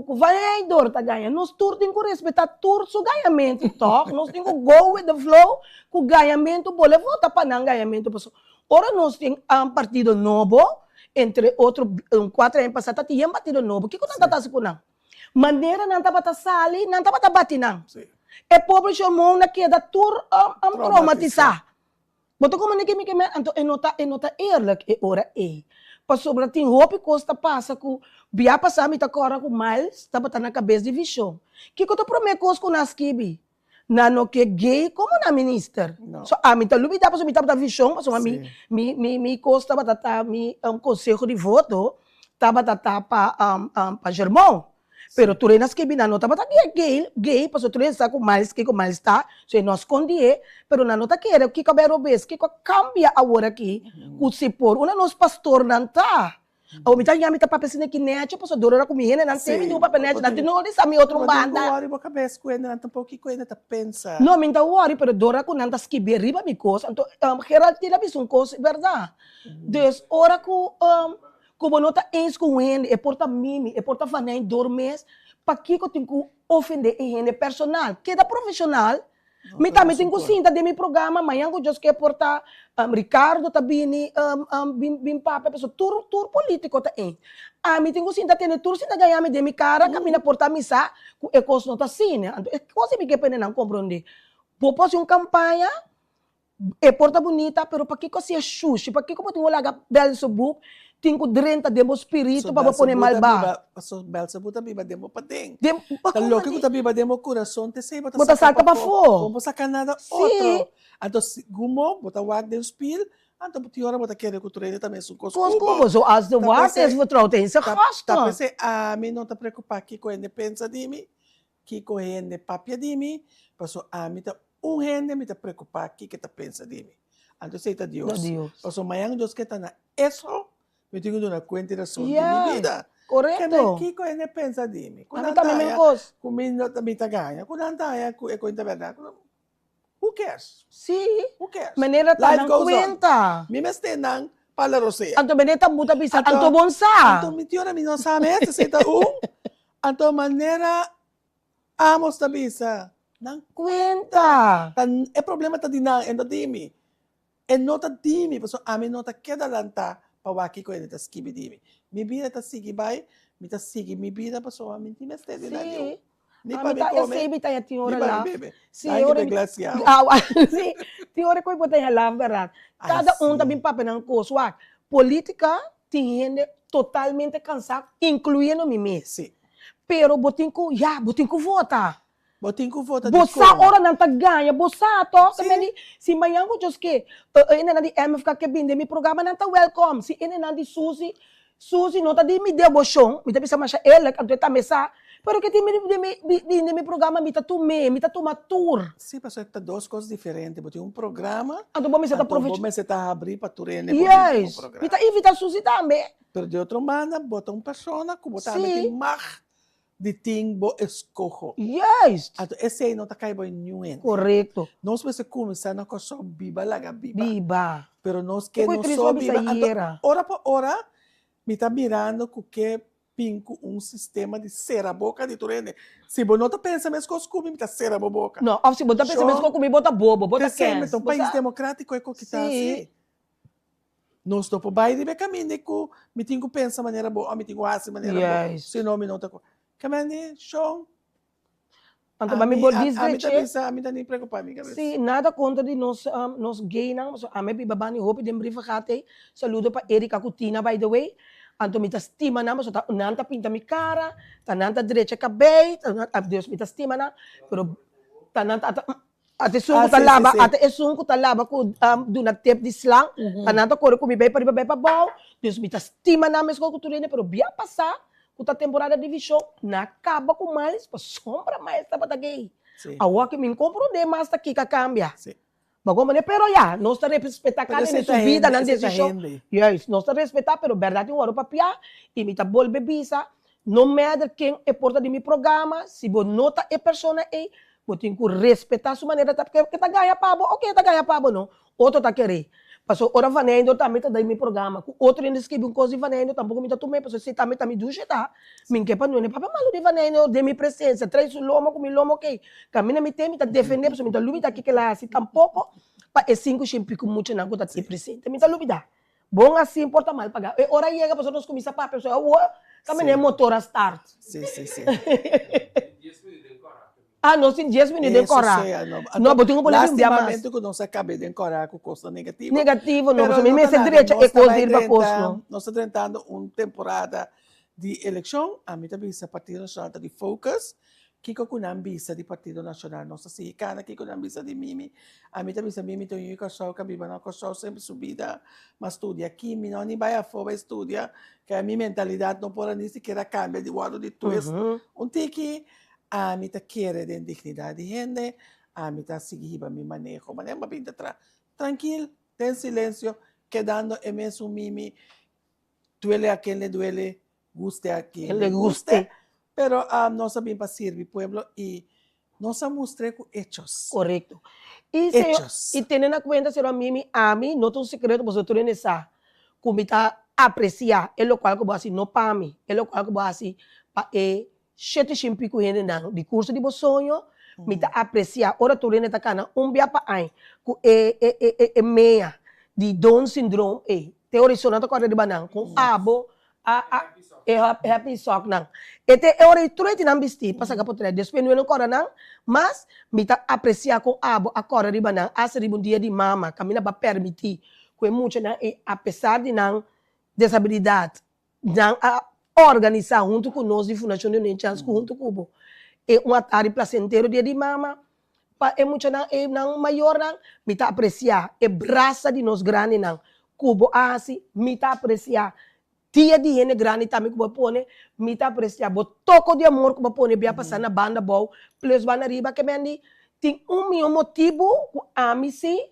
Vanendor tá ganha. Nós todos temos que respeitar todos os ganhamentos, toque. Nós temos que go with the flow, com ganhamento, bole volta para não ganhamento. Ora nós temos partido novo, entre outros 4 anos passados, tínhamos partido novo. O que nós estamos fazendo? Maneira não está para sair, não está para bater, não. É pobre chamou na queda tur traumatizar. Botou como ninguém me quer, então é nota eerlijk é hora é. Para sobre tem roupa costa passa com bia passar me tá cora com mais, tá botando na cabeça de visão. Que eu tô prometo coisa com nas kibi. Na no que gay como na minister. So a mim tá lubida para me tá da visão, para me costa batata me conselho de voto, tá batata para Germão. Pero tu reinas que bina nota bata gay, paso tu reinas com mais tá, se nós esconder, pero na nota que o que cabelo bes, que cambia agora aqui, o se por, uma nos pastor não tá. O me tá yami tá papel que net, paso dora com minha não tem do papel net, não tem não dessa mi outro banda. Não worry, boca cabeça com ele, não tampouco que ele tá pensa. Não, me tá worry, pero dora com não tá esquibe riba mi coisa, então geral tira bisum coisa, verdade. Des ora com como nota ens com ele, é porta mimi, é porta fanem dormes, para que eu tenho que ofender ele personal, que é profissional. Me também tenho que sinta de meu programa, amanhã eu já quero portar Ricardo também, bim papa, pessoa tour político tá em. A mim tenho que sinta ter tour sinta ganhar me de minha cara, caminha portar missa, é coisa nota assim, né? É coisa que pena não compreender. Vou fazer uma campanha. É porta bonita, pero para que você é xuxi, para que eu tenho lá bel subuk, tenho drenta de meu espírito para pôr malba. So Belzebu também ba demo pa ding. Dem, Tan loki ko também ba demo coração te sei Bota salta pa fo. Vamos sacar nada outro. Ato gumo, bota wag de spil, Então, ti ora bota querer que tu rende também são Kos kubo. So as de Tá wat pensei- is vertrouwd in zijn Tá gasten. pensei, mim não tá preocupado que com ele pensa de mim, que com ele papia de mim, passou mim tá gente me tá preocupado que tá pensa de mim. Então, sei tá Deus. Deus. Passou amanhã Deus que tá na isso, me tenho que dar conta da sua de Yes. minha vida. Correcto. Que com ele pensa de mim. Kami também kos. Comigo também tá ganha. Quando anda é coisa verdade. Who cares? Si. Who cares? Manera Life tanang goes on. kwenta. Mi meste nang palarosea. Anto beneta buta bisa. Anto- Anto bonsa. Anto mitiora mi não sabe essa seita Anto maneira amos ta bisa. Nang Kwenta. é problema ta dinang endo dimi. E nota dimi, paso ami nota queda lanta pawaki ko ta skibi dimi. Mi vida ta sigi bay, mi ta sigi mi vida paso ami ti meste dinang. Si. Ni pa mi Amita come. ese bita ya Ni tiora pa la. mi bebe. Si, Dahil ora- kita glacial. Si. Tiora ko ibuta ya la verdad. Cada Ay, um sí. também papo ng koswak. Política tiene totalmente cansado, incluindo mim mesmo. Si. Pero botin ko vota. Botin ko vota Bosa ora nang taganha, bosa to. Sim. Kami si mayang ko Diyos ke, ina na di MFK ke binde, mi programa nang ta welcome. Si ina na di Susi, nota di mi debosyong, mi tabi sa masya elek, ang tuweta mesa. Pero kiti mi programa, mi tatu matur. Sim, pastor, tá duas coisas diferentes. Botin programa, Ang tubo mi sa ta então profet. você tá abrir para tu rene Yes. programa. Mi ta invita Susi tambe. Pero de outra maneira, bota persona que bota Sim. mag de timbo escojo. Yes. Então, esse aí não tá caindo em nenhum. Correcto. Nós vamos começar na coisa biba laga biba. Biba. Pero nós que Iko'y não Cristo só bisa biba. hiera. Então, hora por hora, me tá mirando com que pinco sistema de cera a boca de turene. Se você não tá pensando as coisas como me tá cera a boca. No, of si bota Sure. pensamento ko kumi bota bobo, bota Terceiro, kens. então, país democrático é o que tá Sim. assim. Nós estamos para baixo de caminho, me tenho que pensar de maneira boa, me tenho que fazer de maneira boa. Yes. Senão, me não tá com. Caminho, show. Anto ba mi bodis A mim veche? tá nem preocupado, minha cabeça. Si, nada contra de nos gay nang. So, ame bibabani hope dem brief kate. Saludo pa Erika Cutina, by the way. Anto mita estima na, so ta nanta pinta mi cara, ta nanta direcha cabei, Deus mita estima na, pero ta nanta ate sunko Ah, talaba, sim, sim. ate esunko talaba ko do na tip di slang, ta nanta kore ko mi bay pa baw, Deus mita estima na mes ko kuturine, pero biya pasa, kuta temporada de divisão, nakaba ko mais, pa sombra mais ta patagay. Sim. Awa que me compro de mas aqui que cambia. Sim. Bago mane pero ya, nós está respeitar Pero cada esse em tá vida rende, na esse tá decisão. rende. Yes, nós está respeitar, pero verdade um hora papia, e me tá bolbe visa, no matter quem é porta de mi programa, se bo nota é persona é, bo tem que respeitar sua maneira, tá que tá ganha pabo, ok, tá ganha pabo não, outro tá querer. Passou hora vanendo também tá daí mi programa, outro ainda escreve um coisa de vanendo, tampouco me tá tomei, passou se também tá me duche tá, me que para não é papa malu de vanendo, de mi presença, traz o lomo com mi lomo, ok, caminha me tem, me tá defender, passou me tá lubida aqui que lá, se tampouco, pa e 5 chimpico muito na gota de presente, me tá lubida. Bom assim, importa mal pagar. E hora chega, passou nós começa a pessoa, também é motor a start. Sim, sim, sim. Ah, não, sim, 10 minutos de encorar. Não, botinho um boletim de mais. Lastimamente, que não se acabei de encorar com coisa negativa. Negativo, não, Pero você me mete nada, direita nós e coisa também ir para costo. nós estamos tentando uma temporada de eleição. A mim também o Partido Nacional está de focus. Kiko kunang bisa di Partido Nacional. Nossa sihikana, kiko kunang bisa di Mimi. A mim também Mimi tem um casal, que vive no casal sempre subida, mas estudia aqui, me não nem vai a fora estudia, que a minha mentalidade não pode nem sequer cambiar de lado de twist. Tiki, a mim tá querer de dignidade de gente, a mim tá seguir mi manejo, mas é uma pinta tranquilo, tem silêncio, quedando é mesmo Mimi, duele a quem le duele, guste a quem le guste. Pero nós sabemos para servir o pueblo e nós mostramos com hechos. Correto. E Hechos. tendo em conta, senhor Mimi, a mim, não tem um segredo, você tem nessa, como está apreciar, é o qual que eu vou assim, não para mim, é o qual que eu vou assim, para sete chimpico gente não, de curso de sonho, me tá apreciar, ora tu rene tá cana, bia pa ai, com meia de Down syndrome, teorizando com a de banang, com abo, happy sock nang. Ete ora tureiti nang bisti, pasaga po tele, despe no kora nang, mas me tá apreciar com abo, a cora de banang, asa de dia de mama, camina ba permitir, com muito nang, apesar de nang desabilidade, nang organizar junto com nós de Fundação de Chance junto com o e um atari placenteiro dia de mama é muito não maior não, me tá apreciar, é braça de nós grande não, cubo assim, me tá apreciar. Tia de gente grande também que vai pôr, me tá apreciar, bo toco de amor que vai pôr, vai passar na banda boa, plus vai na riba que me tem meu motivo, a mim sim.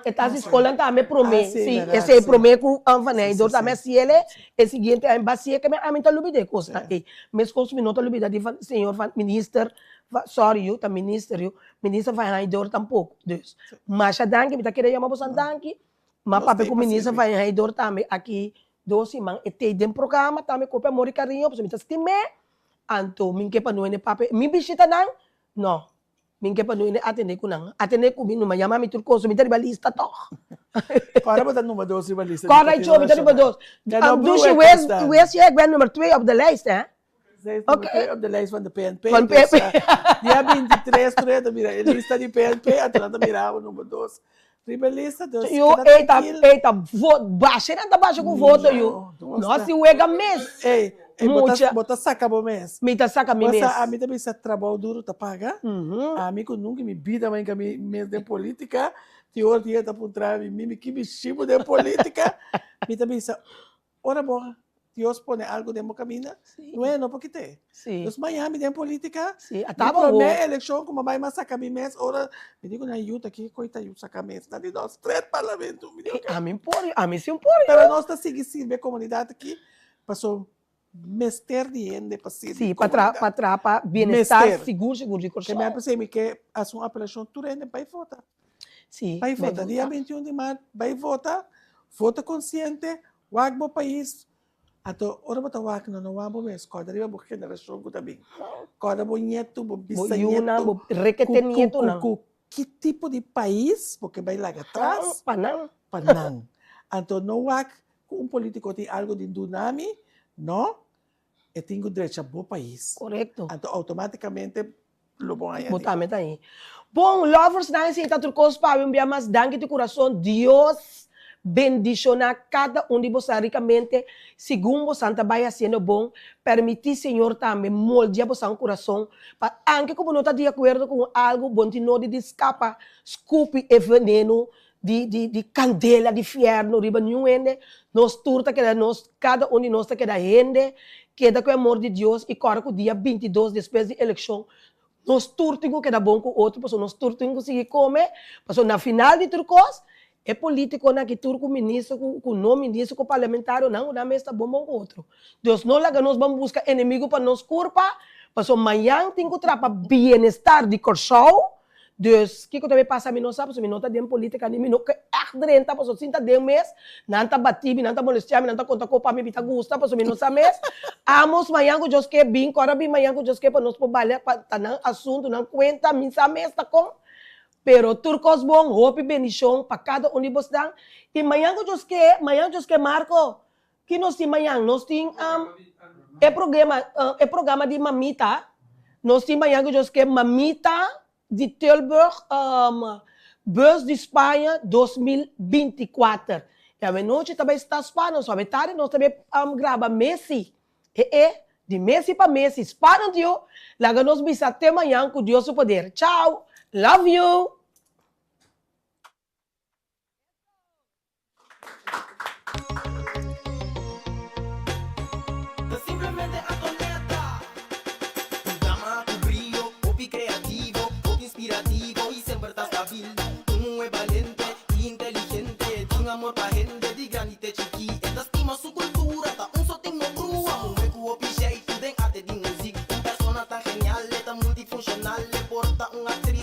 Estas escolas também promete, sim, esse promete que o vanedor também se ele é seguinte a embaixada que a mim tá lubide coisa, mas coisa me não tá lubide de senhor ministro, sorry eu tá ministro vanedor tampouco, dus, mas a danke me tá querendo chamar você danke, mas papai com ministro vanedor também aqui doce man ete dem programa também com amor e carinho, porque me tá estime, anto me que para não é papai, me visita não. Minke pa no atende ko nang. Atende ko binu mayama mi turko so mi tari balista to. Para ba número 2 rivalista? Correct, so mi tari ba dos. Do she wees je ben nummer 2 op de lijst, hè? Zij is nummer 2 op de lijst van de PNP. Van PNP. Dia 23, mira, a lista de PNP, atlanta mirava número 2. Rivalista, dus. Eu eita voto, baixa, não tá baixo com voto eu. Nossa, eu ega mes. Ei, bota saca bom mês. Me tá saca me mes. A mim também se trabalho duro tá paga. A mim que nunca me vida mais que me de política, te dia tá por trás me que me chimo de política. Me também se ora boa. Dios pone algo de caminho. Bueno, porque te. Então Miami de política. Sim, tá bom. Na eleição como vai mais sacar me mês, ora me digo na Utah aqui, coita eu sacar mês, tá de nós três parlamento. A mim pode, a mim sim pode. Pero nós tá seguindo a comunidade aqui, passou mester de gente para ser. Sim, para bem-estar seguro de corso. Que me pensei que a sua apelação tu rende para votar. Sim. Vai votar dia 21 de março, vai votar, vota consciente, wag bo país. Ato ora bota wag no wabo mes, coda riba bo generação ko também. Coda bo nieto, bo bisnieto, bo requete nieto não. Que tipo de país, porque vai lá atrás? Panang. Então não wag político tem algo de dunami, não? E tenho direito a bom país. Correto. Então, automaticamente, lo bom aí. Botamente aí. Bom, lovers, na essa turcos para enviar mais danke de coração. Deus bendiciona cada de vocês ricamente, segundo você vai sendo bom, permitir Senhor também moldear você coração, para anche como não está de acordo com algo, bom de não de escapa, scoop e veneno, de candela, de fierno, riba nenhum nós turta que nós, cada de nós que da gente, queda com o amor de Deus e corre com o dia 22 depois da eleição. Nós turtingo que dá bom com o outro, porque nós turtingo conseguir comer, porque na final de turcos, é político na que turco ministro, com não ministro, com parlamentar, não, na mesa bom com o outro. Deus não laga nós vamos buscar inimigo para nos culpa, porque amanhã tem que trabalhar bem-estar de corção. Dus, kiko também passa a mim não sabe, se não está dentro política, nem não que é renta, porque se está dentro mês, não está batido, não está molestando, não está contra copa, me está gusta, porque não sabe mês. Amos manhã que eu que bem, agora bem manhã que eu que para nós trabalhar, para não assunto, não conta, me sabe mês tá com. Pero turcos bom, hope bendição para cada de vocês. E manhã que eu que Marco, que nós tem manhã, nós tem programa de mamita, nós tem manhã que eu que mamita de Tilburg, Beurs de Espanha 2024. E a noite também está Espanha, só a tarde nós também grava Messi. De Messi para Messi, Espanha, Deus. Lá nós vamos até amanhã com Deus o poder. Tchau, love you. Simplemente atleta. Un drama, un brillo, hobby creativo, hobby inspirativo y siempre está estável. Un es valiente, inteligente, tiene amor pa' gente de granite chiqui. Esta estima su cultura, ta un so tengo crua. Un hueco hobby shape, den arte de música. Un persona tan genial, tan multifuncional, le porta un actriz.